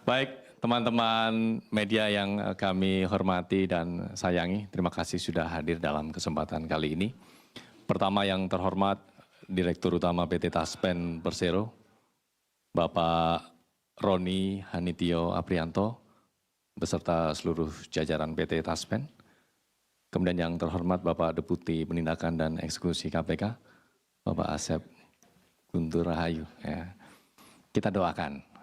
Baik, teman-teman media yang kami hormati dan sayangi, terima kasih sudah hadir dalam kesempatan kali ini. Pertama yang terhormat, Direktur Utama PT Taspen Persero, Bapak Roni Hanitio Aprianto, beserta seluruh jajaran PT Taspen. Kemudian yang terhormat Bapak Deputi Penindakan dan Eksekusi KPK, Bapak Asep Guntur Rahayu. Ya. Kita doakan.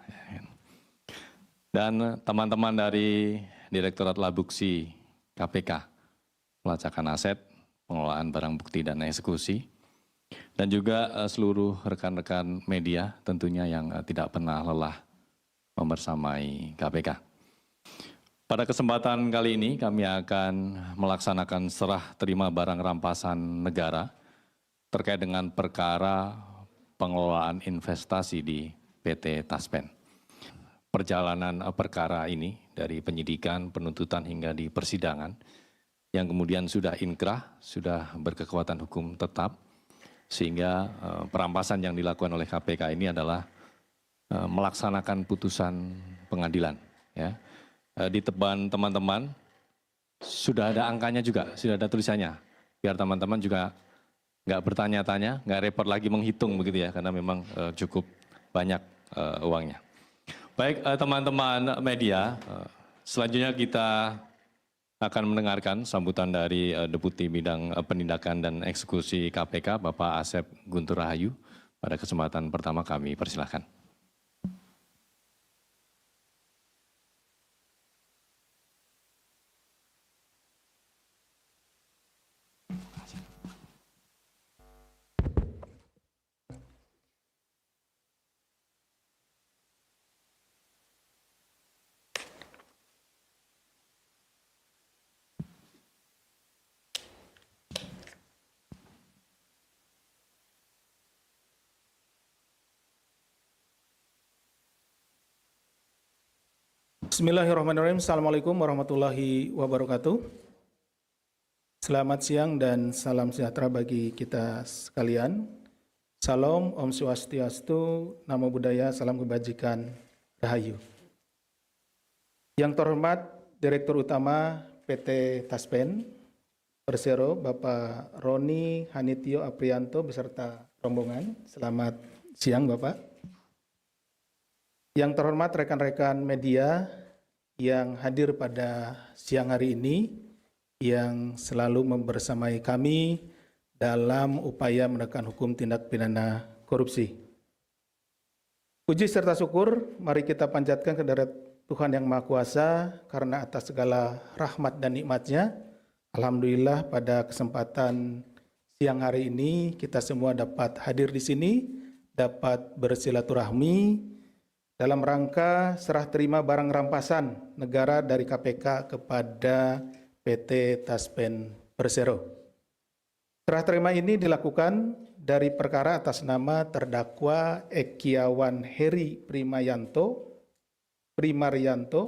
Dan teman-teman dari Direktorat Labuksi KPK, pelacakan aset, pengelolaan barang bukti dan eksekusi, dan juga seluruh rekan-rekan media tentunya yang tidak pernah lelah membersamai KPK. Pada kesempatan kali ini kami akan melaksanakan serah terima barang rampasan negara terkait dengan perkara pengelolaan investasi di PT Taspen. Perjalanan perkara ini dari penyidikan, penuntutan hingga di persidangan yang kemudian sudah inkrah, sudah berkekuatan hukum tetap, sehingga perampasan yang dilakukan oleh KPK ini adalah melaksanakan putusan pengadilan. Ya. Di depan teman-teman sudah ada angkanya juga, sudah ada tulisannya, biar teman-teman juga nggak bertanya-tanya, nggak repot lagi menghitung begitu ya, karena memang cukup banyak uangnya. Baik teman-teman media, selanjutnya kita akan mendengarkan sambutan dari Deputi Bidang Penindakan dan Eksekusi KPK, Bapak Asep Guntur Rahayu. Pada kesempatan pertama kami persilahkan. Bismillahirrahmanirrahim. Assalamualaikum warahmatullahi wabarakatuh. Selamat siang dan salam sejahtera bagi kita sekalian. Salam, Om Swastiastu, Namo Buddhaya, salam kebajikan, Rahayu. Yang terhormat Direktur Utama PT Taspen Persero, Bapak Roni Hanitio Aprianto beserta rombongan. Selamat siang, Bapak. Yang terhormat rekan-rekan media yang hadir pada siang hari ini, yang selalu membersamai kami dalam upaya menegakkan hukum tindak pidana korupsi. Puji serta syukur, mari kita panjatkan kehadirat Tuhan Yang Maha Kuasa, karena atas segala rahmat dan nikmat-Nya, alhamdulillah pada kesempatan siang hari ini kita semua dapat hadir di sini, dapat bersilaturahmi dalam rangka serah terima barang rampasan negara dari KPK kepada PT Taspen Persero. Serah terima ini dilakukan dari perkara atas nama terdakwa Ekiawan Heri Primaryanto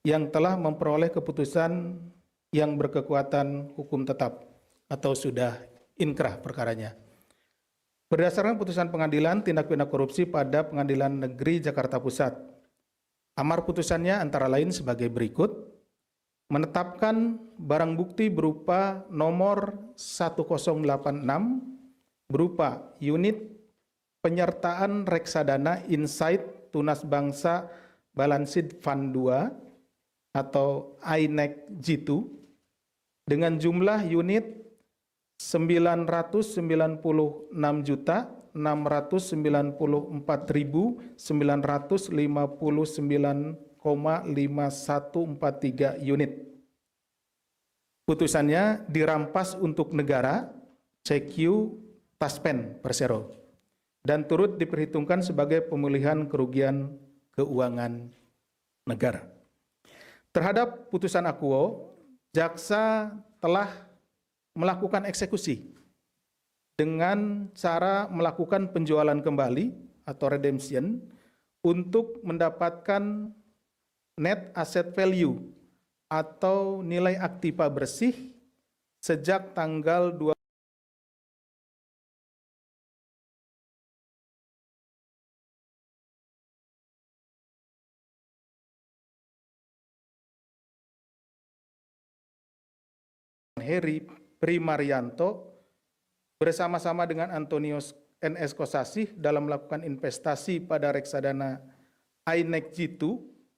yang telah memperoleh keputusan yang berkekuatan hukum tetap atau sudah inkrah perkaranya. Berdasarkan putusan pengadilan tindak pidana korupsi pada Pengadilan Negeri Jakarta Pusat, amar putusannya antara lain sebagai berikut: menetapkan barang bukti berupa nomor 1086 berupa unit penyertaan reksadana Insight Tunas Bangsa Balanced Fund 2 atau INEC G2 dengan jumlah unit 996.694.959,59 unit. Putusannya dirampas untuk negara CQ Taspen Persero dan turut diperhitungkan sebagai pemulihan kerugian keuangan negara. Terhadap putusan akuo, jaksa telah melakukan eksekusi dengan cara melakukan penjualan kembali atau redemption untuk mendapatkan net asset value atau nilai aktiva bersih sejak tanggal 2 Heri Primarianto bersama-sama dengan Antonius NS Kosasih dalam melakukan investasi pada reksadana INEC G2.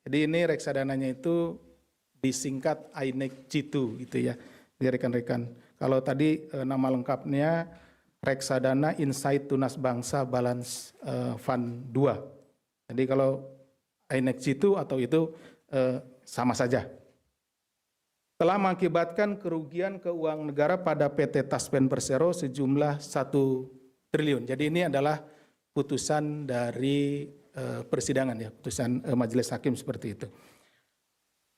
Jadi ini reksadananya itu disingkat INEC G2 gitu ya. Jadi rekan-rekan, kalau tadi nama lengkapnya reksadana Insight Tunas Bangsa Balance Fund 2. Jadi kalau INEC G2 atau itu sama saja. Telah mengakibatkan kerugian keuangan negara pada PT Taspen Persero sejumlah 1 triliun. Jadi ini adalah putusan dari persidangan ya, putusan majelis hakim seperti itu.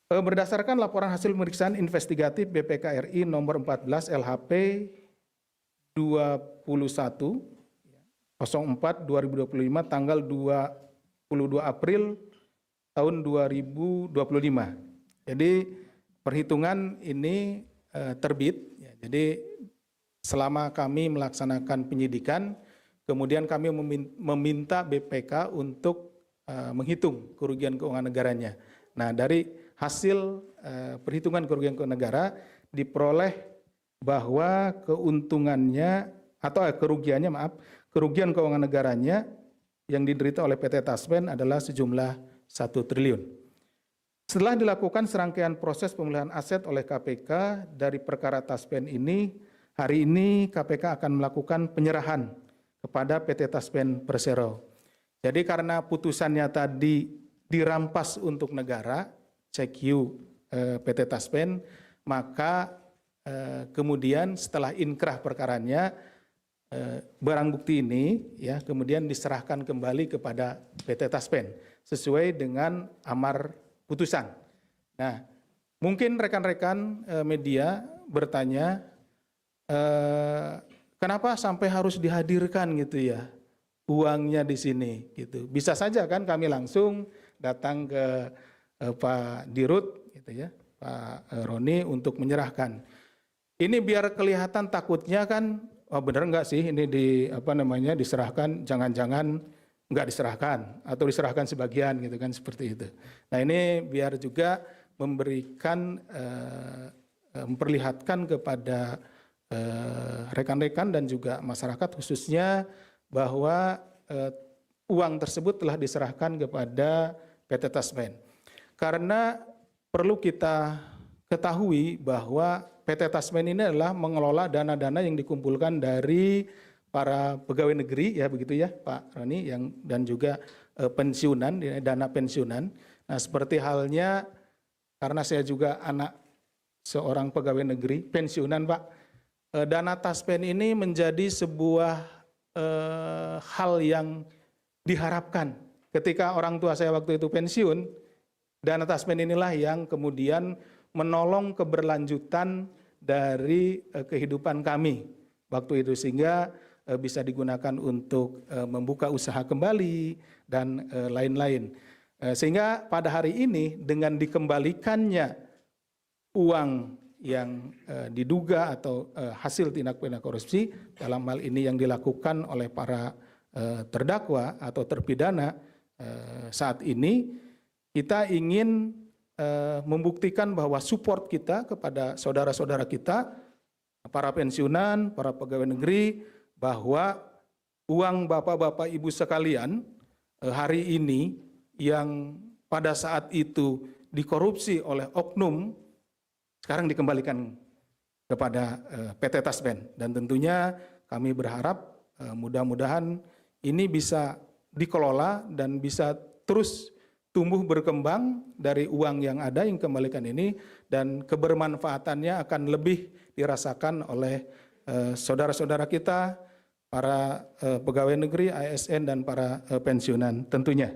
Berdasarkan laporan hasil pemeriksaan investigatif BPK RI nomor 14 LHP 21 04 2025 tanggal 22 April tahun 2025. Jadi perhitungan ini terbit ya, jadi selama kami melaksanakan penyidikan, kemudian kami meminta BPK untuk menghitung kerugian keuangan negaranya. Nah, dari hasil perhitungan kerugian keuangan negara diperoleh bahwa keuntungannya atau kerugian keuangan negaranya yang diderita oleh PT Taspen adalah sejumlah 1 triliun. Setelah dilakukan serangkaian proses pemulihan aset oleh KPK dari perkara Taspen ini, hari ini KPK akan melakukan penyerahan kepada PT Taspen Persero. Jadi karena putusannya tadi dirampas untuk negara, CQ PT Taspen, maka kemudian setelah inkrah perkaranya, barang bukti ini ya kemudian diserahkan kembali kepada PT Taspen sesuai dengan amar putusan. Nah, mungkin rekan-rekan media bertanya, kenapa sampai harus dihadirkan gitu ya uangnya di sini gitu. Bisa saja kan kami langsung datang ke Pak Dirut gitu ya, Pak Roni untuk menyerahkan. Ini biar kelihatan takutnya kan, oh bener enggak sih ini diserahkan, jangan-jangan enggak diserahkan atau diserahkan sebagian gitu kan, seperti itu. Nah, ini biar juga memberikan memperlihatkan kepada rekan-rekan dan juga masyarakat khususnya bahwa uang tersebut telah diserahkan kepada PT Taspen. Karena perlu kita ketahui bahwa PT Taspen ini adalah mengelola dana-dana yang dikumpulkan dari para pegawai negeri ya begitu ya Pak Roni dan juga pensiunan, dana pensiunan. Nah, seperti halnya karena saya juga anak seorang pegawai negeri pensiunan Pak, dana Taspen ini menjadi sebuah hal yang diharapkan ketika orang tua saya waktu itu pensiun. Dana Taspen inilah yang kemudian menolong keberlanjutan dari kehidupan kami waktu itu, sehingga bisa digunakan untuk membuka usaha kembali dan lain-lain. Sehingga pada hari ini dengan dikembalikannya uang yang diduga atau hasil tindak pidana korupsi, dalam hal ini yang dilakukan oleh para terdakwa atau terpidana saat ini, kita ingin membuktikan bahwa support kita kepada saudara-saudara kita, para pensiunan, para pegawai negeri, bahwa uang bapak-bapak ibu sekalian hari ini yang pada saat itu dikorupsi oleh oknum, sekarang dikembalikan kepada PT Taspen. Dan tentunya kami berharap mudah-mudahan ini bisa dikelola dan bisa terus tumbuh berkembang dari uang yang ada yang kembalikan ini, dan kebermanfaatannya akan lebih dirasakan oleh saudara-saudara kita, para pegawai negeri, ASN, dan para pensiunan tentunya.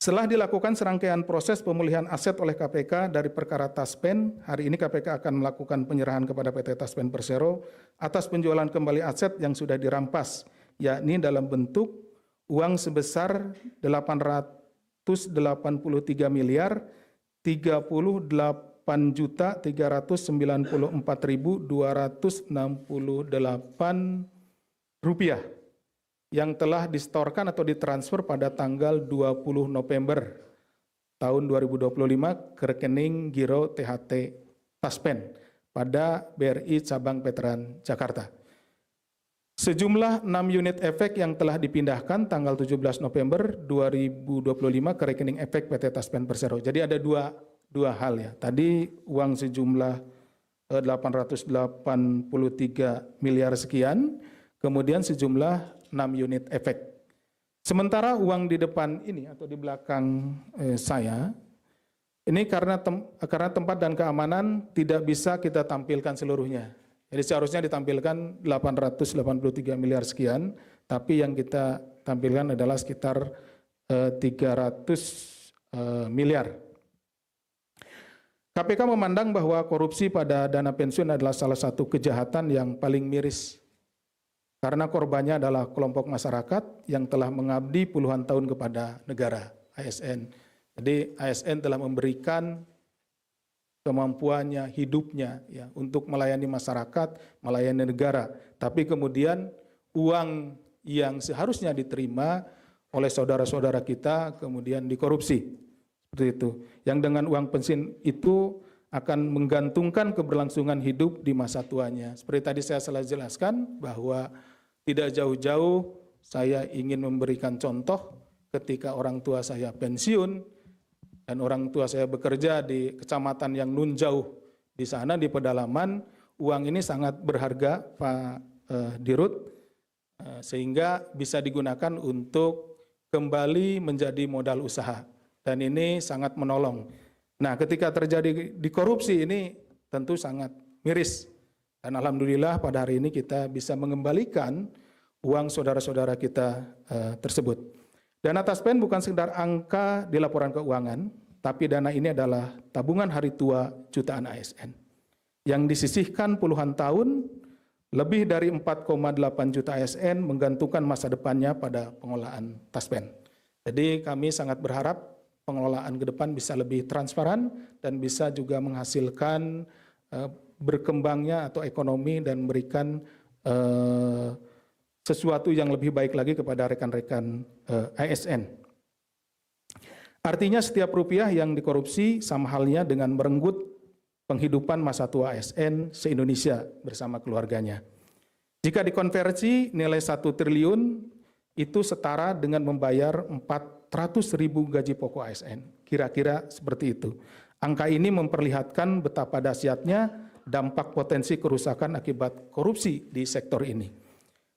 Setelah dilakukan serangkaian proses pemulihan aset oleh KPK dari perkara Taspen, hari ini KPK akan melakukan penyerahan kepada PT Taspen Persero atas penjualan kembali aset yang sudah dirampas, yakni dalam bentuk uang sebesar 883 miliar 38.394.268 rupiah yang telah disetorkan atau ditransfer pada tanggal 20 November tahun 2025 ke rekening Giro THT Taspen pada BRI Cabang Veteran Jakarta. Sejumlah 6 unit efek yang telah dipindahkan tanggal 17 November 2025 ke rekening efek PT Taspen Persero. Jadi ada dua hal ya. Tadi uang sejumlah 883 miliar sekian, kemudian sejumlah 6 unit efek. Sementara uang di depan ini atau di belakang saya, ini karena tempat dan keamanan tidak bisa kita tampilkan seluruhnya. Jadi seharusnya ditampilkan 883 miliar sekian, tapi yang kita tampilkan adalah sekitar 300 miliar. KPK memandang bahwa korupsi pada dana pensiun adalah salah satu kejahatan yang paling miris. Karena korbannya adalah kelompok masyarakat yang telah mengabdi puluhan tahun kepada negara, ASN. Jadi ASN telah memberikan kemampuannya, hidupnya ya untuk melayani masyarakat, melayani negara. Tapi kemudian uang yang seharusnya diterima oleh saudara-saudara kita kemudian dikorupsi. Seperti itu. Yang dengan uang pensiun itu akan menggantungkan keberlangsungan hidup di masa tuanya. Seperti tadi saya telah jelaskan bahwa tidak jauh-jauh saya ingin memberikan contoh ketika orang tua saya pensiun, dan orang tua saya bekerja di kecamatan yang nun jauh di sana di pedalaman, uang ini sangat berharga Pak Dirut, sehingga bisa digunakan untuk kembali menjadi modal usaha. Dan ini sangat menolong. Nah ketika terjadi di korupsi ini tentu sangat miris. Dan alhamdulillah pada hari ini kita bisa mengembalikan uang saudara-saudara kita tersebut. Dana Taspen bukan sekedar angka di laporan keuangan, tapi dana ini adalah tabungan hari tua jutaan ASN yang disisihkan puluhan tahun, lebih dari 4,8 juta ASN menggantungkan masa depannya pada pengelolaan Taspen. Jadi kami sangat berharap pengelolaan ke depan bisa lebih transparan dan bisa juga menghasilkan berkembangnya atau ekonomi dan memberikan sesuatu yang lebih baik lagi kepada rekan-rekan ASN. Artinya setiap rupiah yang dikorupsi sama halnya dengan merenggut penghidupan masa tua ASN se-Indonesia bersama keluarganya. Jika dikonversi nilai 1 triliun itu setara dengan membayar 400.000 gaji pokok ASN. Kira-kira seperti itu. Angka ini memperlihatkan betapa dahsyatnya dampak potensi kerusakan akibat korupsi di sektor ini.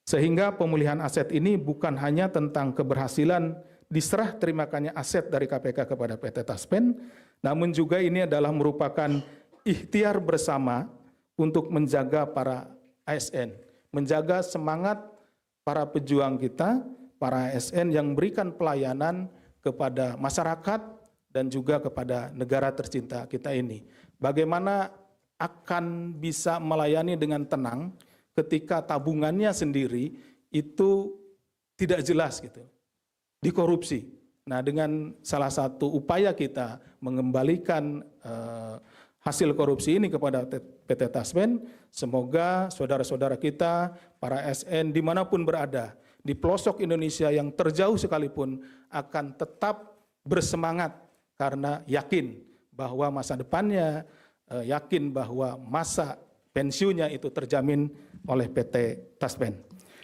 Sehingga pemulihan aset ini bukan hanya tentang keberhasilan diserah terimakannya aset dari KPK kepada PT Taspen, namun juga ini adalah merupakan ikhtiar bersama untuk menjaga para ASN, menjaga semangat para pejuang kita, para ASN yang memberikan pelayanan kepada masyarakat dan juga kepada negara tercinta kita ini. Bagaimana akan bisa melayani dengan tenang ketika tabungannya sendiri itu tidak jelas gitu, dikorupsi. Nah, dengan salah satu upaya kita mengembalikan hasil korupsi ini kepada PT Taspen, semoga saudara-saudara kita, para ASN dimanapun berada, di pelosok Indonesia yang terjauh sekalipun akan tetap bersemangat karena yakin bahwa masa depannya, yakin bahwa masa pensiunnya itu terjamin oleh PT Taspen.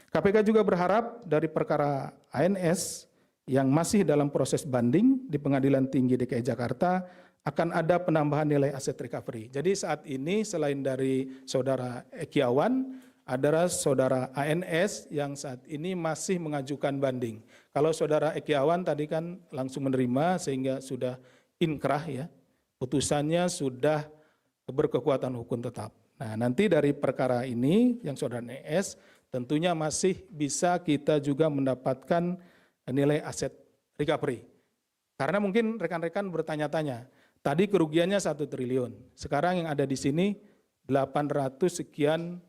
KPK juga berharap dari perkara ANS yang masih dalam proses banding di Pengadilan Tinggi DKI Jakarta akan ada penambahan nilai aset recovery. Jadi saat ini selain dari saudara Ekiawan, adalah saudara ANS yang saat ini masih mengajukan banding. Kalau saudara Ekiawan tadi kan langsung menerima sehingga sudah inkrah ya, putusannya sudah berkekuatan hukum tetap. Nah, nanti dari perkara ini yang saudara NS tentunya masih bisa kita juga mendapatkan nilai aset recovery. Karena mungkin rekan-rekan bertanya-tanya, tadi kerugiannya 1 triliun, sekarang yang ada di sini 800 sekian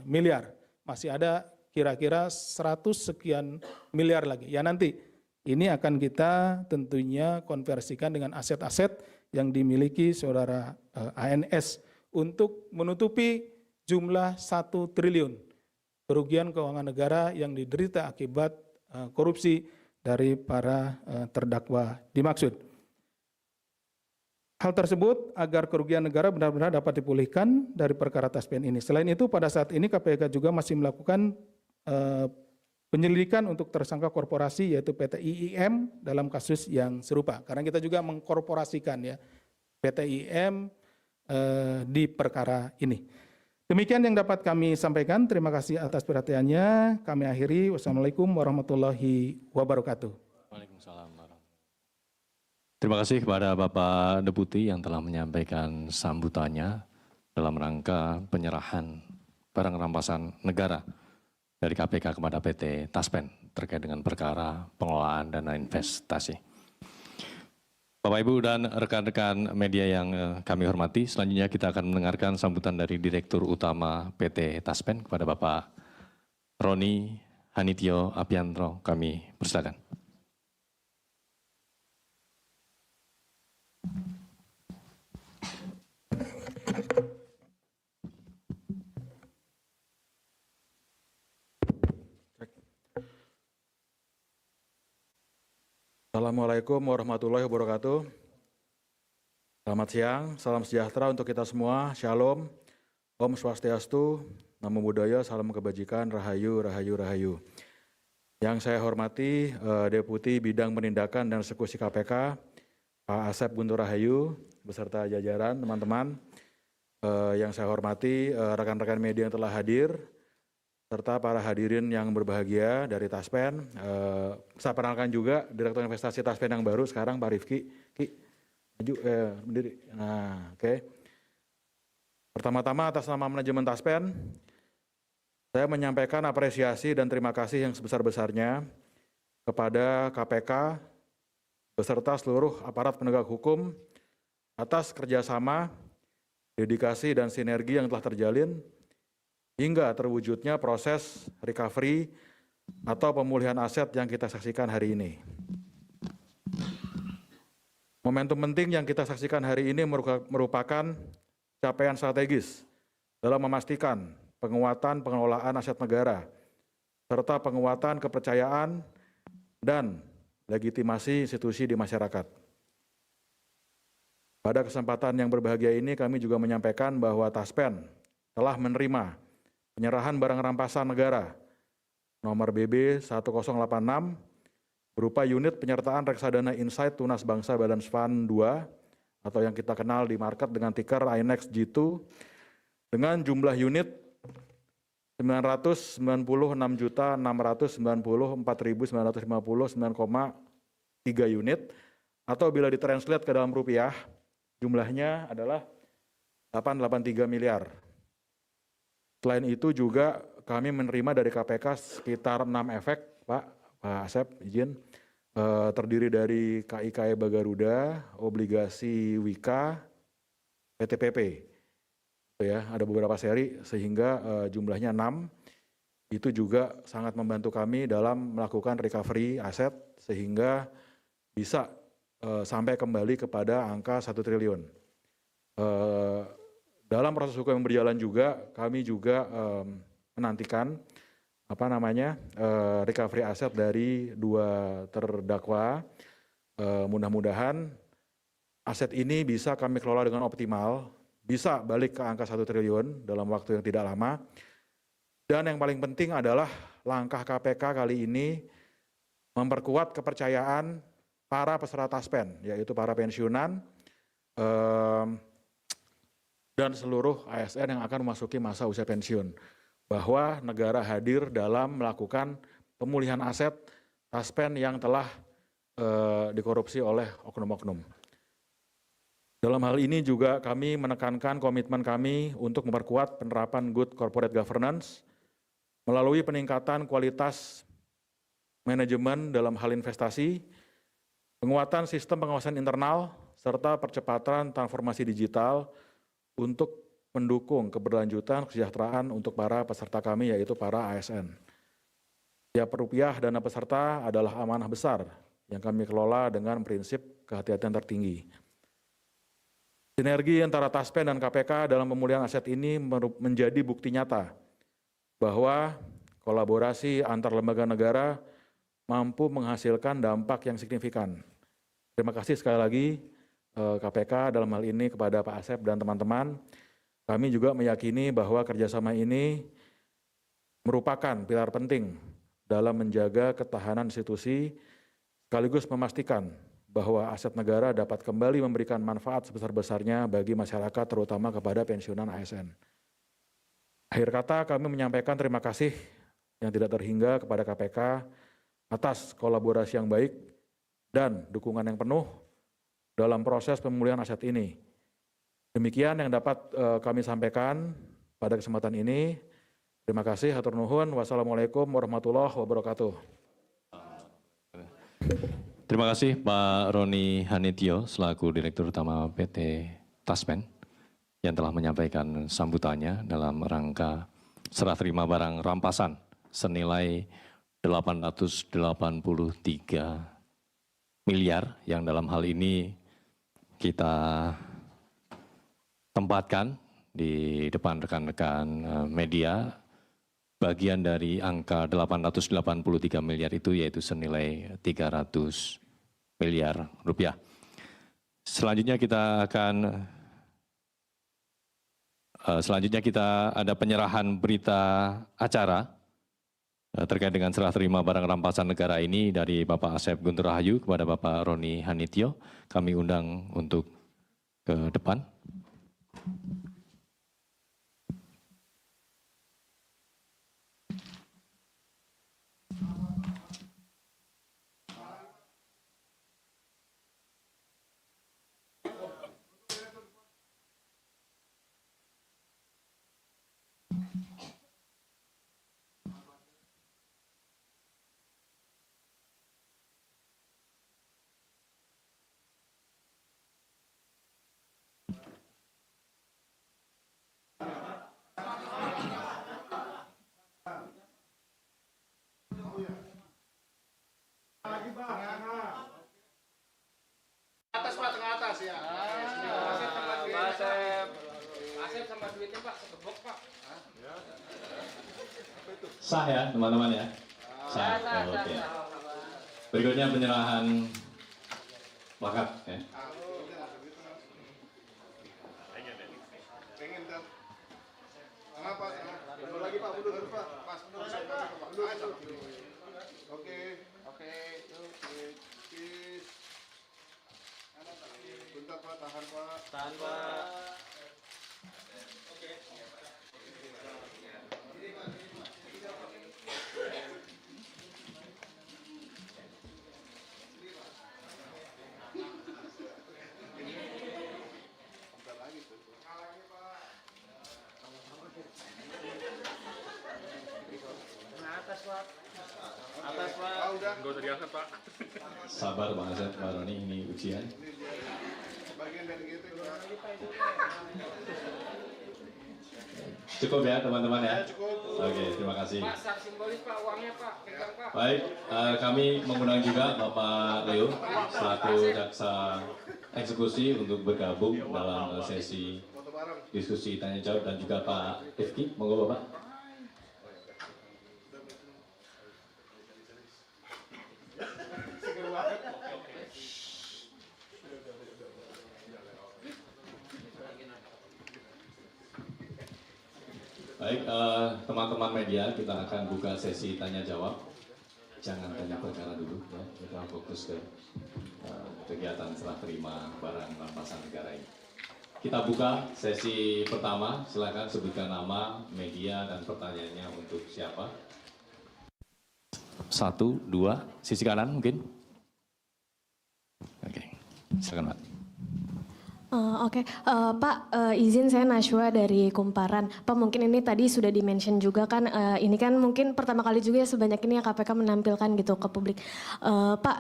miliar, masih ada kira-kira 100 sekian miliar lagi. Ya nanti ini akan kita tentunya konversikan dengan aset-aset yang dimiliki saudara ANS untuk menutupi jumlah 1 triliun kerugian keuangan negara yang diderita akibat korupsi dari para terdakwa dimaksud. hal tersebut agar kerugian negara benar-benar dapat dipulihkan dari perkara Taspen ini. Selain itu, pada saat ini KPK juga masih melakukan penyelidikan untuk tersangka korporasi yaitu PT IIM dalam kasus yang serupa. Karena kita juga mengkorporasikan ya PT IIM di perkara ini. Demikian yang dapat kami sampaikan. Terima kasih atas perhatiannya. Kami akhiri. Wassalamualaikum warahmatullahi wabarakatuh. Waalaikumsalam. Terima kasih kepada Bapak Deputi yang telah menyampaikan sambutannya dalam rangka penyerahan barang rampasan negara dari KPK kepada PT Taspen terkait dengan perkara pengelolaan dana investasi. Bapak, Ibu, dan rekan-rekan media yang kami hormati, selanjutnya kita akan mendengarkan sambutan dari Direktur Utama PT Taspen kepada Bapak Roni Hanityo Apiantro. Kami persilakan. Assalamualaikum warahmatullahi wabarakatuh. Selamat siang, salam sejahtera untuk kita semua. Shalom, Om Swastiastu, Namo Buddhaya, salam kebajikan, Rahayu, Rahayu, Rahayu. Yang saya hormati Deputi Bidang Penindakan dan Eksekusi KPK, Pak Asep Guntur Rahayu, beserta jajaran teman-teman. Yang saya hormati rekan-rekan media yang telah hadir, serta para hadirin yang berbahagia dari Taspen. Saya perkenalkan juga Direktur Investasi Taspen yang baru sekarang, Pak Rifki. Ki, maju, berdiri. Nah, oke. Pertama-tama atas nama manajemen Taspen, saya menyampaikan apresiasi dan terima kasih yang sebesar-besarnya kepada KPK beserta seluruh aparat penegak hukum atas kerjasama, dedikasi, dan sinergi yang telah terjalin hingga terwujudnya proses recovery atau pemulihan aset yang kita saksikan hari ini. Momentum penting yang kita saksikan hari ini merupakan capaian strategis dalam memastikan penguatan pengelolaan aset negara, serta penguatan kepercayaan dan legitimasi institusi di masyarakat. Pada kesempatan yang berbahagia ini kami juga menyampaikan bahwa Taspen telah menerima penyerahan barang rampasan negara nomor BB 1086 berupa unit penyertaan reksadana Insight Tunas Bangsa Balance Fund 2 atau yang kita kenal di market dengan ticker INEX G2 dengan jumlah unit 996.694.950 unit atau bila ditranslate ke dalam rupiah jumlahnya adalah 883 miliar. Selain itu juga kami menerima dari KPK sekitar 6 efek, Pak Asep, izin, terdiri dari KIKE Bagaruda, obligasi Wika, PTPP. Itu ya, ada beberapa seri sehingga jumlahnya 6. Itu juga sangat membantu kami dalam melakukan recovery aset sehingga bisa sampai kembali kepada angka 1 triliun. Dalam proses hukum yang berjalan juga, kami juga menantikan recovery aset dari 2 terdakwa. Mudah-mudahan aset ini bisa kami kelola dengan optimal, bisa balik ke angka 1 triliun dalam waktu yang tidak lama. Dan yang paling penting adalah langkah KPK kali ini memperkuat kepercayaan para peserta Taspen, yaitu para pensiunan, dan seluruh ASN yang akan memasuki masa usia pensiun, bahwa negara hadir dalam melakukan pemulihan aset Taspen yang telah dikorupsi oleh oknum-oknum. Dalam hal ini juga kami menekankan komitmen kami untuk memperkuat penerapan good corporate governance melalui peningkatan kualitas manajemen dalam hal investasi, penguatan sistem pengawasan internal, serta percepatan transformasi digital untuk mendukung keberlanjutan kesejahteraan untuk para peserta kami, yaitu para ASN. Setiap rupiah dana peserta adalah amanah besar yang kami kelola dengan prinsip kehati-hatian tertinggi. Sinergi antara Taspen dan KPK dalam pemulihan aset ini menjadi bukti nyata bahwa kolaborasi antar lembaga negara mampu menghasilkan dampak yang signifikan. Terima kasih sekali lagi KPK dalam hal ini kepada Pak Asep dan teman-teman. Kami juga meyakini bahwa kerjasama ini merupakan pilar penting dalam menjaga ketahanan institusi sekaligus memastikan bahwa aset negara dapat kembali memberikan manfaat sebesar-besarnya bagi masyarakat terutama kepada pensiunan ASN. Akhir kata kami menyampaikan terima kasih yang tidak terhingga kepada KPK atas kolaborasi yang baik dan dukungan yang penuh dalam proses pemulihan aset ini. Demikian yang dapat kami sampaikan pada kesempatan ini. Terima kasih, hatur nuhun. Wassalamualaikum warahmatullahi wabarakatuh. Terima kasih Pak Roni Hanitio selaku Direktur Utama PT Taspen yang telah menyampaikan sambutannya dalam rangka serah terima barang rampasan senilai 883 miliar yang dalam hal ini kita tempatkan di depan rekan-rekan media. Bagian dari angka 883 miliar itu yaitu senilai 300 miliar rupiah. Selanjutnya kita ada penyerahan berita acara terkait dengan serah terima barang rampasan negara ini dari Bapak Asep Guntur Rahayu kepada Bapak Roni Hanitio. Kami undang untuk ke depan. Atas Pak, tengah atas ya. Asep sama duitnya Pak, segebok Pak. Sah ya teman-teman ya? Sah. Oke. Berikutnya penyerahan plakat ya. Mundur lagi Pak, mundur Pak. Mas, mundur Pak. Mundur. Oke. Peace. Bentar Pak, tahan Pak. Tahan Pak. Atas Pak. Udah. Enggak usah diangkat Pak. Sabar Bang Asep, Pak Roni, ini ujian. Bagian dari gitu. Cukup ya teman-teman ya? Cukup. Oke, terima kasih. Pak, sak simbolis Pak, uangnya Pak. Pegang Pak. Baik, kami mengundang juga Bapak Leo selaku jaksa eksekusi untuk bergabung dalam sesi diskusi tanya jawab dan juga Pak Rifki, monggo Bapak. Baik, teman-teman media, kita akan buka sesi tanya jawab. Jangan tanya perkara dulu, ya. Kita fokus ke kegiatan serah terima barang rampasan negara ini. Kita buka sesi pertama. Silakan sebutkan nama, media, dan pertanyaannya untuk siapa. 1, 2, sisi kanan mungkin. Oke, silakan Pak. Oke, Pak, izin saya Nashwa dari Kumparan. Pak, mungkin ini tadi sudah di-mention juga kan, ini kan mungkin pertama kali juga ya sebanyak ini yang KPK menampilkan gitu ke publik. Pak,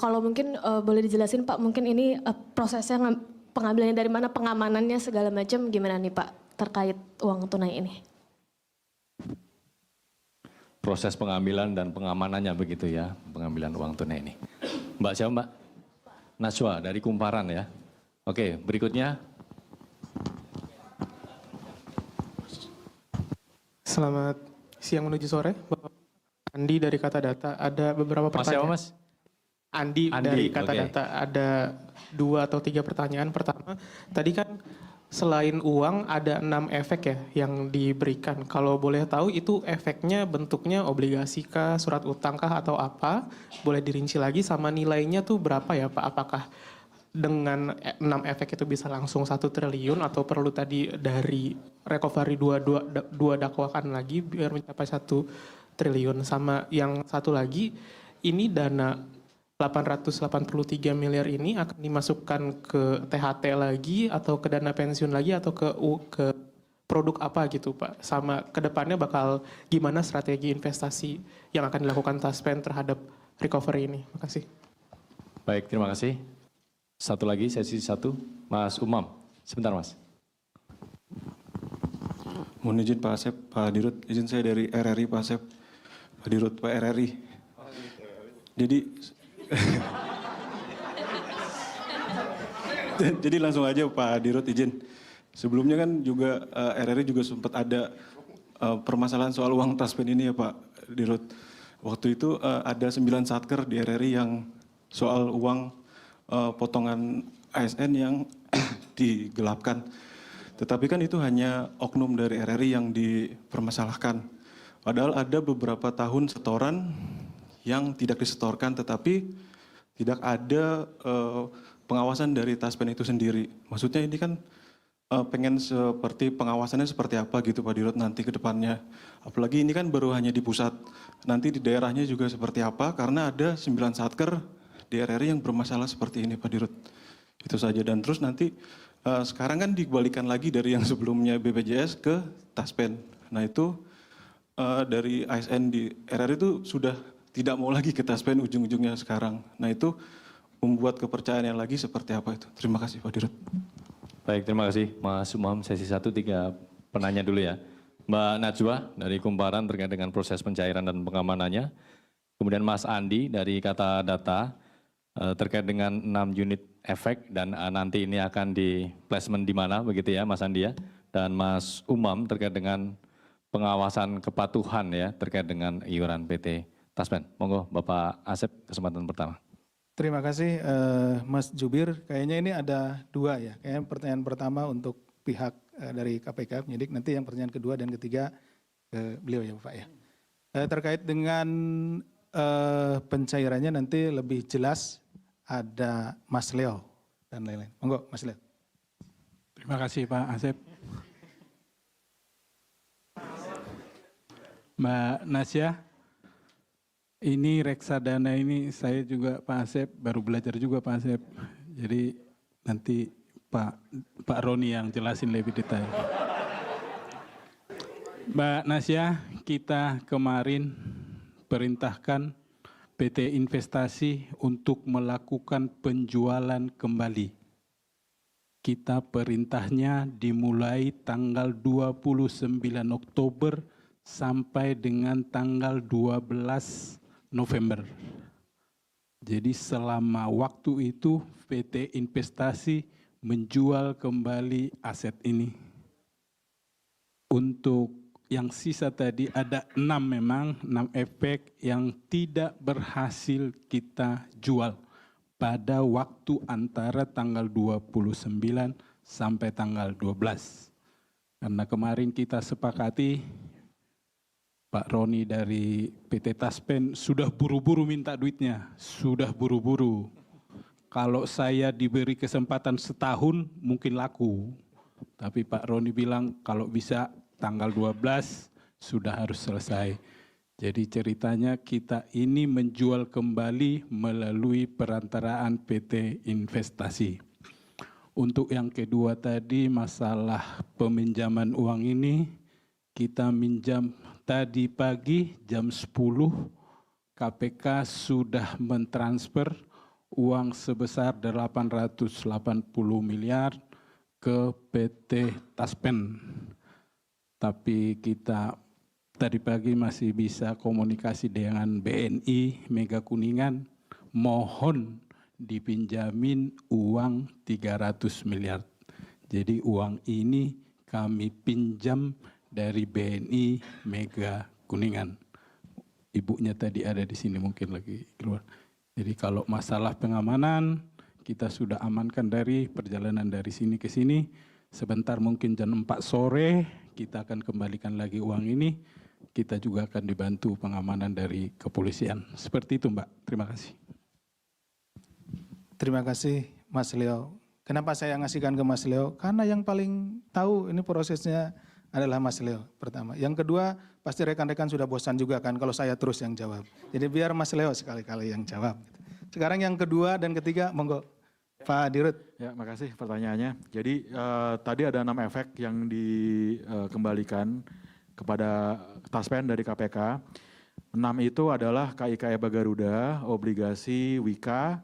kalau mungkin boleh dijelasin Pak, mungkin ini prosesnya pengambilannya dari mana, pengamanannya segala macam gimana nih Pak terkait uang tunai ini? Proses pengambilan dan pengamanannya begitu ya, pengambilan uang tunai ini. Mbak siapa Mbak? Nashwa dari Kumparan ya. Oke, berikutnya. Selamat siang menuju sore, Bapak Andi dari Kata Data. Ada beberapa pertanyaan. Mas siapa Mas? Andi Andi, dari Kata oke. Data. Ada 2 atau 3 pertanyaan. Pertama, tadi kan selain uang ada 6 efek ya yang diberikan. Kalau boleh tahu itu efeknya bentuknya obligasi kah, surat utang kah atau apa? Boleh dirinci lagi sama nilainya tuh berapa ya Pak? Apakah dengan 6 efek itu bisa langsung 1 triliun atau perlu tadi dari recovery dua dakwakan lagi biar mencapai 1 triliun? Sama yang satu lagi, ini dana 883 miliar ini akan dimasukkan ke THT lagi atau ke dana pensiun lagi atau ke produk apa gitu Pak? Sama kedepannya bakal gimana strategi investasi yang akan dilakukan Taspen terhadap recovery ini? Makasih. Baik, terima kasih. Satu lagi, sesi 1, Mas Umam. Sebentar, Mas. Mohon izin Pak Asep, Pak Dirut, izin saya dari RRI Pak Asep, Pak Dirut, Pak RRI. Jadi, jadi langsung aja Pak Dirut izin. Sebelumnya kan juga RRI juga sempat ada permasalahan soal uang Taspen ini ya Pak Dirut. Waktu itu ada 9 satker di RRI yang soal uang potongan ASN yang digelapkan. Tetapi kan itu hanya oknum dari RRI yang dipermasalahkan. Padahal ada beberapa tahun setoran yang tidak disetorkan tetapi tidak ada pengawasan dari Taspen itu sendiri. Maksudnya ini kan pengen seperti pengawasannya seperti apa gitu Pak Dirut nanti ke depannya. Apalagi ini kan baru hanya di pusat. Nanti di daerahnya juga seperti apa karena ada 9 satker di RRI yang bermasalah seperti ini Pak Dirut. Itu saja dan terus nanti sekarang kan dikembalikan lagi dari yang sebelumnya BPJS ke Taspen. Nah itu dari ASN di RRI itu sudah tidak mau lagi ke Taspen ujung-ujungnya sekarang. Nah itu membuat kepercayaan yang lagi seperti apa itu. Terima kasih Pak Dirut. Baik, terima kasih Mas Umam. Sesi 1, 3 penanya dulu ya. Mbak Najwa dari Kumparan terkait dengan proses pencairan dan pengamanannya. Kemudian Mas Andi dari Kata Data terkait dengan 6 unit efek dan nanti ini akan di placement di mana begitu ya Mas Andi ya. Dan Mas Umam terkait dengan pengawasan kepatuhan ya terkait dengan iuran PT Taspen. Monggo Bapak Asep kesempatan pertama. Terima kasih Mas Jubir. Kayaknya ini ada 2 ya. Kayaknya pertanyaan pertama untuk pihak dari KPK penyidik, nanti yang pertanyaan kedua dan ketiga ke beliau ya Bapak ya. Terkait dengan pencairannya nanti lebih jelas ada Mas Leo dan lain-lain. Monggo Mas Leo. Terima kasih Pak Asep. Mbak Nasya, ini reksadana ini saya juga Pak Asep, baru belajar juga Pak Asep. Jadi nanti Pak Roni yang jelasin lebih detail. Mbak Nasya, kita kemarin perintahkan PT Investasi untuk melakukan penjualan kembali. Kita perintahnya dimulai tanggal 29 Oktober sampai dengan tanggal 12 November. Jadi selama waktu itu PT Investasi menjual kembali aset ini. Untuk yang sisa tadi ada 6 memang, 6 efek yang tidak berhasil kita jual pada waktu antara tanggal 29 sampai tanggal 12. Karena kemarin kita sepakati, Pak Roni dari PT Taspen sudah buru-buru minta duitnya, sudah buru-buru. Kalau saya diberi kesempatan setahun mungkin laku. Tapi Pak Roni bilang kalau bisa tanggal 12 sudah harus selesai. Jadi ceritanya kita ini menjual kembali melalui perantaraan PT Investasi. Untuk yang kedua tadi masalah peminjaman uang ini, kita minjam tadi pagi jam 10 KPK sudah mentransfer uang sebesar 880 miliar ke PT Taspen. Tapi kita tadi pagi masih bisa komunikasi dengan BNI Mega Kuningan, mohon dipinjamin uang 300 miliar. Jadi uang ini kami pinjam dari BNI Mega Kuningan. Ibunya tadi ada di sini mungkin lagi keluar. Jadi kalau masalah pengamanan, kita sudah amankan dari perjalanan dari sini ke sini. Sebentar mungkin jam 4 sore, kita akan kembalikan lagi uang ini. Kita juga akan dibantu pengamanan dari kepolisian. Seperti itu Mbak, terima kasih. Terima kasih Mas Leo. Kenapa saya ngasihkan ke Mas Leo? Karena yang paling tahu ini prosesnya adalah Mas Leo pertama. Yang kedua, pasti rekan-rekan sudah bosan juga kan kalau saya terus yang jawab. Jadi biar Mas Leo sekali-kali yang jawab. Sekarang yang kedua dan ketiga, monggo Pak Dirut. Ya, makasih pertanyaannya. Jadi tadi ada 6 efek yang dikembalikan kepada Taspen dari KPK. 6 itu adalah KIK EBA Garuda, obligasi Wika,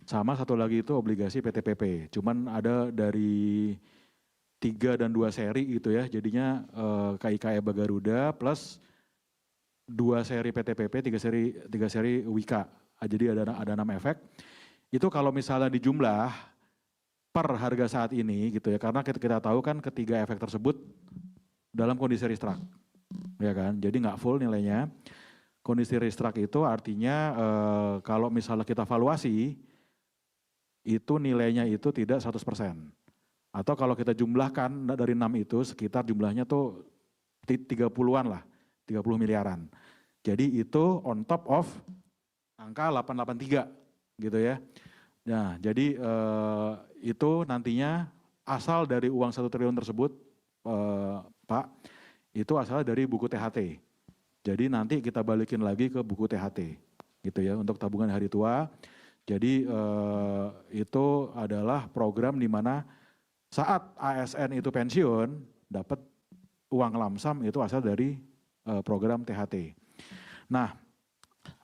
sama satu lagi itu obligasi PTPP. Cuman ada dari 3 dan 2 seri gitu ya. Jadinya KIK EBA Garuda plus 2 seri PTPP, 3 seri Wika. Jadi ada 6 efek. Itu kalau misalnya dijumlah per harga saat ini gitu ya. Karena kita tahu kan ketiga efek tersebut dalam kondisi restruct. Ya kan? Jadi nggak full nilainya. Kondisi restruct itu artinya kalau misalnya kita valuasi itu nilainya itu tidak 100%. Atau kalau kita jumlahkan dari 6 itu sekitar jumlahnya tuh 30-an lah, 30 miliaran. Jadi itu on top of angka 883 gitu ya. Nah, jadi itu nantinya asal dari uang 1 triliun tersebut Pak, itu asal dari buku THT. Jadi nanti kita balikin lagi ke buku THT gitu ya untuk tabungan hari tua. Jadi itu adalah program di mana saat ASN itu pensiun dapat uang lamsam itu asal dari program THT. Nah,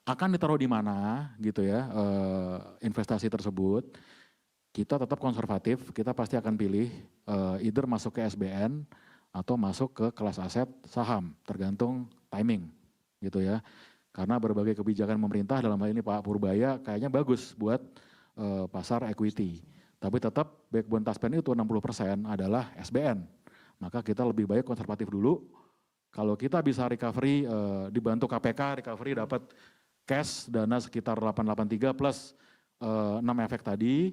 akan ditaruh di mana gitu ya investasi tersebut. Kita tetap konservatif, kita pasti akan pilih either masuk ke SBN atau masuk ke kelas aset saham, tergantung timing gitu ya. Karena berbagai kebijakan pemerintah dalam hal ini Pak Purbaya kayaknya bagus buat pasar equity. Tapi tetap backbone Taspen itu 60% adalah SBN. Maka kita lebih baik konservatif dulu. Kalau kita bisa recovery, dibantu KPK, recovery dapat cash dana sekitar 883 plus 6 efek tadi.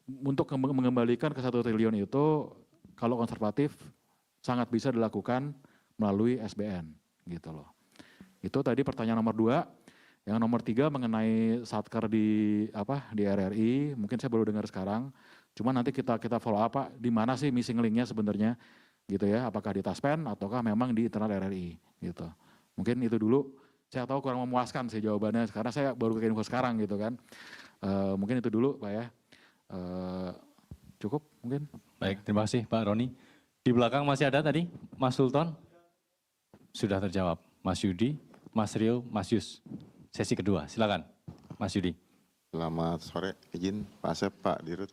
Untuk mengembalikan ke 1 triliun itu kalau konservatif sangat bisa dilakukan melalui SBN gitu loh. Itu tadi pertanyaan nomor 2. Yang nomor 3 mengenai satker di RRI, mungkin saya baru dengar sekarang. Cuma nanti kita follow up Pak, di mana sih missing linknya sebenarnya gitu ya, apakah di Taspen ataukah memang di internal RRI gitu. Mungkin itu dulu, saya tahu kurang memuaskan sih jawabannya, karena saya baru ke info sekarang gitu kan. Mungkin itu dulu Pak ya. Cukup mungkin. Baik, terima kasih Pak Roni. Di belakang masih ada tadi, Mas Sultan. Sudah terjawab. Mas Yudi, Mas Rio, Mas Yus. Sesi kedua, silakan Mas Yudi. Selamat sore, izin Pak Asep, Pak Dirut.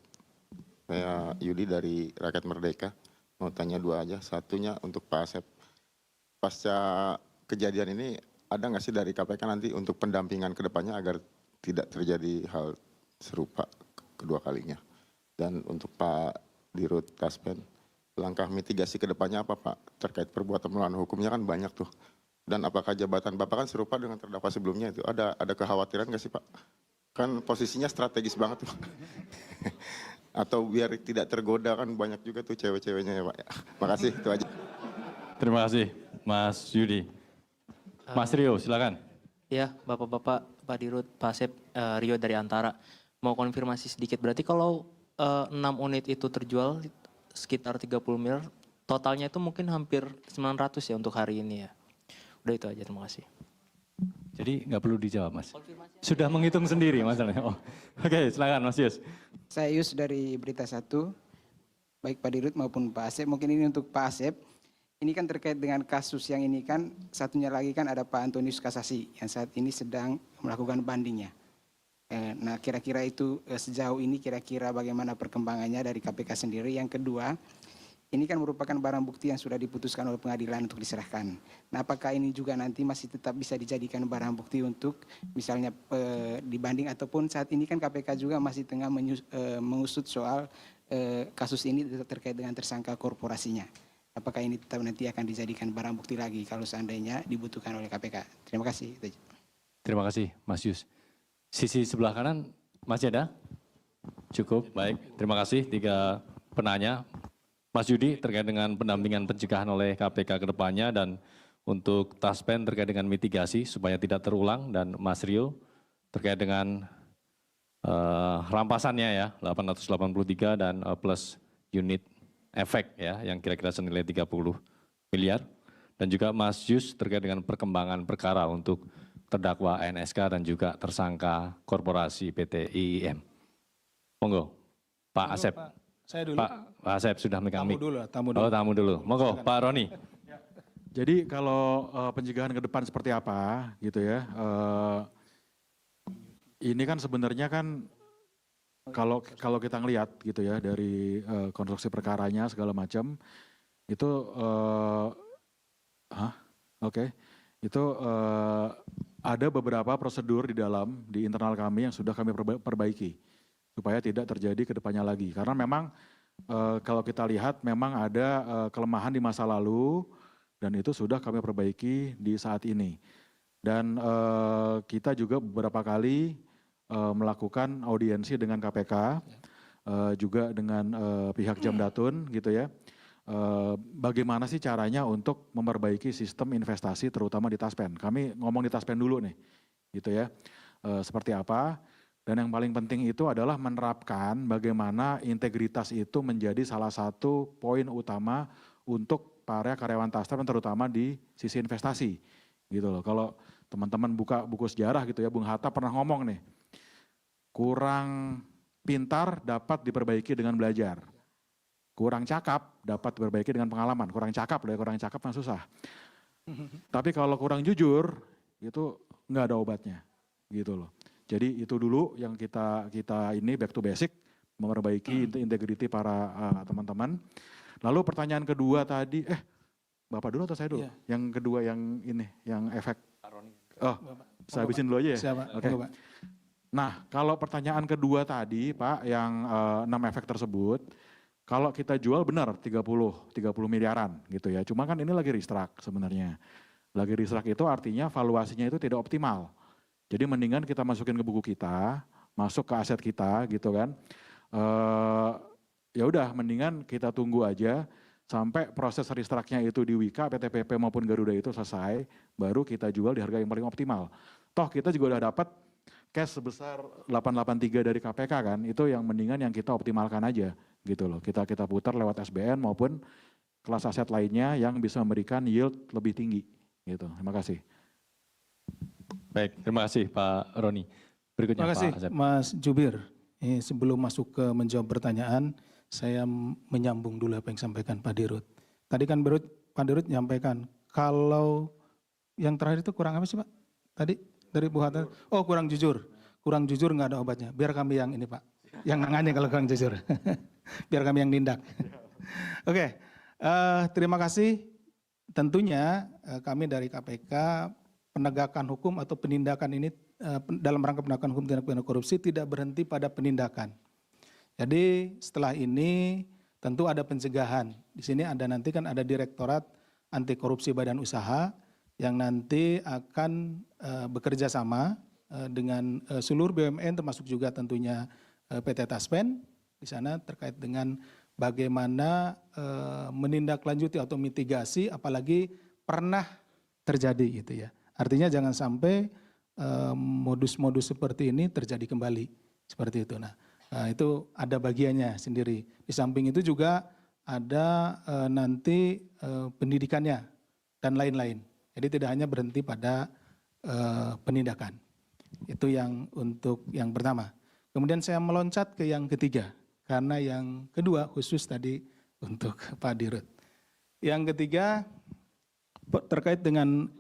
Saya Yudi dari Rakyat Merdeka. Mau tanya 2 aja, satunya untuk Pak Asep. Pasca kejadian ini, ada nggak sih dari KPK nanti untuk pendampingan ke depannya agar tidak terjadi hal serupa kedua kalinya? Dan untuk Pak Dirut Taspen, langkah mitigasi ke depannya apa Pak? Terkait perbuatan melawan hukumnya kan banyak tuh. Dan apakah jabatan Bapak kan serupa dengan terdakwa sebelumnya itu? Ada kekhawatiran nggak sih Pak? Kan posisinya strategis banget Pak. Atau biar tidak tergoda kan banyak juga tuh cewek-ceweknya ya Pak. Makasih, itu aja. Terima kasih Mas Yudi. Mas Rio, silakan. Ya, Bapak-Bapak, Pak Dirut, Pak Asep, Rio dari Antara. Mau konfirmasi sedikit, berarti kalau 6 unit itu terjual sekitar 30 miliar, totalnya itu mungkin hampir 900 ya untuk hari ini ya. Udah itu aja, terima kasih. Jadi nggak perlu dijawab Mas. Sudah menghitung sendiri masalahnya. Oh. Oke, silakan Mas Yus. Saya Yus dari Berita 1, baik Pak Dirut maupun Pak Asep. Mungkin ini untuk Pak Asep. Ini kan terkait dengan kasus yang ini kan, satunya lagi kan ada Pak Antonius Kasasi yang saat ini sedang melakukan bandingnya. Nah kira-kira itu sejauh ini kira-kira bagaimana perkembangannya dari KPK sendiri. Yang kedua, ini kan merupakan barang bukti yang sudah diputuskan oleh pengadilan untuk diserahkan. Nah apakah ini juga nanti masih tetap bisa dijadikan barang bukti untuk misalnya dibanding, ataupun saat ini kan KPK juga masih tengah mengusut soal kasus ini terkait dengan tersangka korporasinya. Apakah ini tetap nanti akan dijadikan barang bukti lagi kalau seandainya dibutuhkan oleh KPK? Terima kasih. Terima kasih Mas Yus. Sisi sebelah kanan masih ada? Cukup, baik. Terima kasih 3 penanya. Mas Yudi terkait dengan pendampingan pencegahan oleh KPK ke depannya dan untuk Taspen terkait dengan mitigasi supaya tidak terulang dan Mas Rio terkait dengan rampasannya ya 883 dan plus unit efek ya yang kira-kira senilai 30 miliar dan juga Mas Yus terkait dengan perkembangan perkara untuk terdakwa NSK dan juga tersangka korporasi PT IIM. Monggo, Pak Asep. Saya dulu. Pak Asep sudah megang mic. Tamu dulu. Oh, tamu dulu. Monggo, Pak Roni. Jadi kalau pencegahan ke depan seperti apa gitu ya. Ini kan sebenarnya kan kalau kita ngelihat gitu ya dari konstruksi perkaranya segala macam itu itu ada beberapa prosedur di internal kami yang sudah kami perbaiki supaya tidak terjadi ke depannya lagi. Karena memang kalau kita lihat memang ada kelemahan di masa lalu dan itu sudah kami perbaiki di saat ini. Dan kita juga beberapa kali melakukan audiensi dengan KPK, juga dengan pihak Jamdatun gitu ya. Bagaimana sih caranya untuk memperbaiki sistem investasi terutama di Taspen. Kami ngomong di Taspen dulu nih gitu ya. Seperti apa dan yang paling penting itu adalah menerapkan bagaimana integritas itu menjadi salah satu poin utama untuk para karyawan Taspen terutama di sisi investasi gitu loh. Kalau teman-teman buka buku sejarah gitu ya, Bung Hatta pernah ngomong nih, kurang pintar dapat diperbaiki dengan belajar. Kurang cakap dapat diperbaiki dengan pengalaman. Kurang cakap kan susah. Tapi kalau kurang jujur itu nggak ada obatnya, gitu loh. Jadi itu dulu yang kita ini back to basic, memperbaiki integriti para teman-teman. Lalu pertanyaan kedua tadi, Bapak dulu atau saya dulu? Iya. Yang kedua yang ini, yang efek. Oh, saya habisin dulu aja ya. Oke. Nah, kalau pertanyaan kedua tadi, Pak, yang 6 efek tersebut, kalau kita jual benar 30 miliaran gitu ya. Cuma kan ini lagi restruct sebenarnya. Lagi restruct itu artinya valuasinya itu tidak optimal. Jadi mendingan kita masukin ke buku kita, masuk ke aset kita gitu kan. Ya udah mendingan kita tunggu aja sampai proses restructnya itu di Wika, PTPP maupun Garuda itu selesai, baru kita jual di harga yang paling optimal. Toh kita juga udah dapat cash sebesar 883 dari KPK kan, itu yang mendingan yang kita optimalkan aja gitu loh. Kita putar lewat SBN maupun kelas aset lainnya yang bisa memberikan yield lebih tinggi gitu. Terima kasih. Baik, terima kasih Pak Roni. Berikutnya Terima kasih Pak Asep. Mas Jubir. Sebelum masuk ke menjawab pertanyaan, saya menyambung dulu apa yang disampaikan Pak Dirut. Tadi kan Pak Dirut menyampaikan kalau yang terakhir itu kurang apa sih Pak? Tadi dari Bu Hatta, oh kurang jujur. Kurang jujur nggak ada obatnya. Biar kami yang ini Pak, yang nangani kalau kurang jujur. Biar kami yang nindak. Oke, terima kasih. Tentunya kami dari KPK penegakan hukum atau penindakan ini dalam rangka penegakan hukum tindak pidana korupsi tidak berhenti pada penindakan. Jadi setelah ini tentu ada pencegahan. Di sini ada nanti kan ada Direktorat Anti Korupsi Badan Usaha yang nanti akan bekerja sama dengan seluruh BUMN termasuk juga tentunya PT Taspen di sana terkait dengan bagaimana menindaklanjuti atau mitigasi apalagi pernah terjadi gitu ya. Artinya jangan sampai modus-modus seperti ini terjadi kembali seperti itu. Nah, itu ada bagiannya sendiri. Di samping itu juga ada nanti pendidikannya dan lain-lain. Jadi tidak hanya berhenti pada penindakan. Itu yang untuk yang pertama. Kemudian saya meloncat ke yang ketiga. Karena yang kedua khusus tadi untuk Pak Dirut. Yang ketiga terkait dengan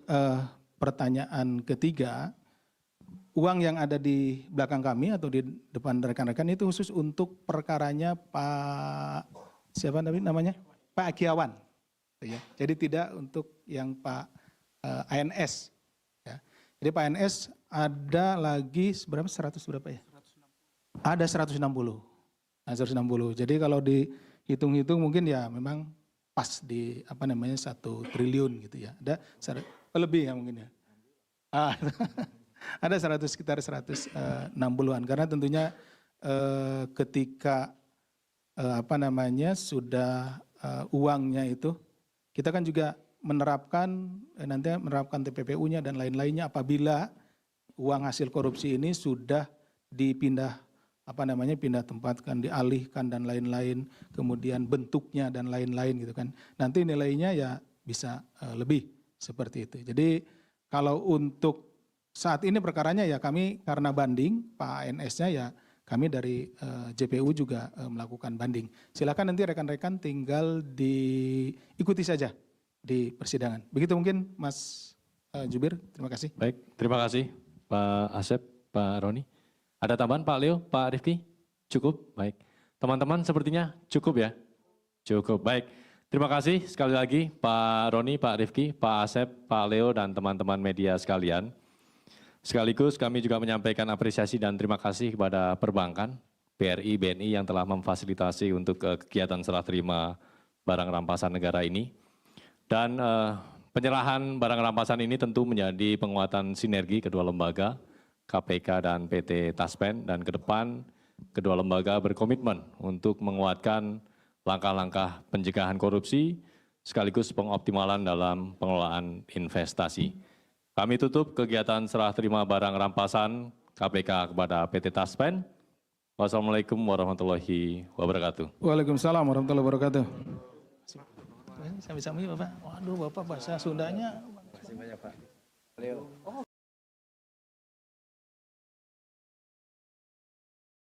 pertanyaan ketiga, uang yang ada di belakang kami atau di depan rekan-rekan itu khusus untuk perkaranya Pak, siapa namanya? Pak Akiawan. Ya. Jadi tidak untuk yang Pak ANS. Ya. Jadi Pak ANS ada lagi berapa? 100 berapa ya? 160. Ada 160. Nah, 160. Jadi kalau dihitung-hitung mungkin ya memang pas di 1 triliun gitu ya. Ada lebih ya mungkin ya. Ada sekitar 160-an karena tentunya ketika sudah uangnya itu kita kan juga menerapkan nanti menerapkan TPPU-nya dan lain-lainnya apabila uang hasil korupsi ini sudah dipindah pindah tempatkan, dialihkan dan lain-lain, kemudian bentuknya dan lain-lain gitu kan. Nanti nilainya ya bisa lebih seperti itu. Jadi kalau untuk saat ini perkaranya ya kami karena banding Pak ANS-nya ya kami dari JPU juga melakukan banding. Silakan nanti rekan-rekan tinggal diikuti saja di persidangan. Begitu mungkin Mas Jubir, terima kasih. Baik, terima kasih Pak Asep, Pak Roni. Ada tambahan Pak Leo, Pak Rifki? Cukup? Baik. Teman-teman sepertinya cukup ya? Cukup, baik. Terima kasih sekali lagi Pak Roni, Pak Rifki, Pak Asep, Pak Leo, dan teman-teman media sekalian. Sekaligus kami juga menyampaikan apresiasi dan terima kasih kepada perbankan, BRI, BNI yang telah memfasilitasi untuk kegiatan serah terima barang rampasan negara ini. Dan penyerahan barang rampasan ini tentu menjadi penguatan sinergi kedua lembaga, KPK dan PT Taspen, dan ke depan kedua lembaga berkomitmen untuk menguatkan langkah-langkah pencegahan korupsi sekaligus pengoptimalan dalam pengelolaan investasi. Kami tutup kegiatan serah terima barang rampasan KPK kepada PT Taspen. Wassalamualaikum warahmatullahi wabarakatuh. Waalaikumsalam warahmatullahi wabarakatuh. Saya bisa Bapak. Waduh Bapak bahasa Sundanya. Terima kasih banyak Pak. Leo.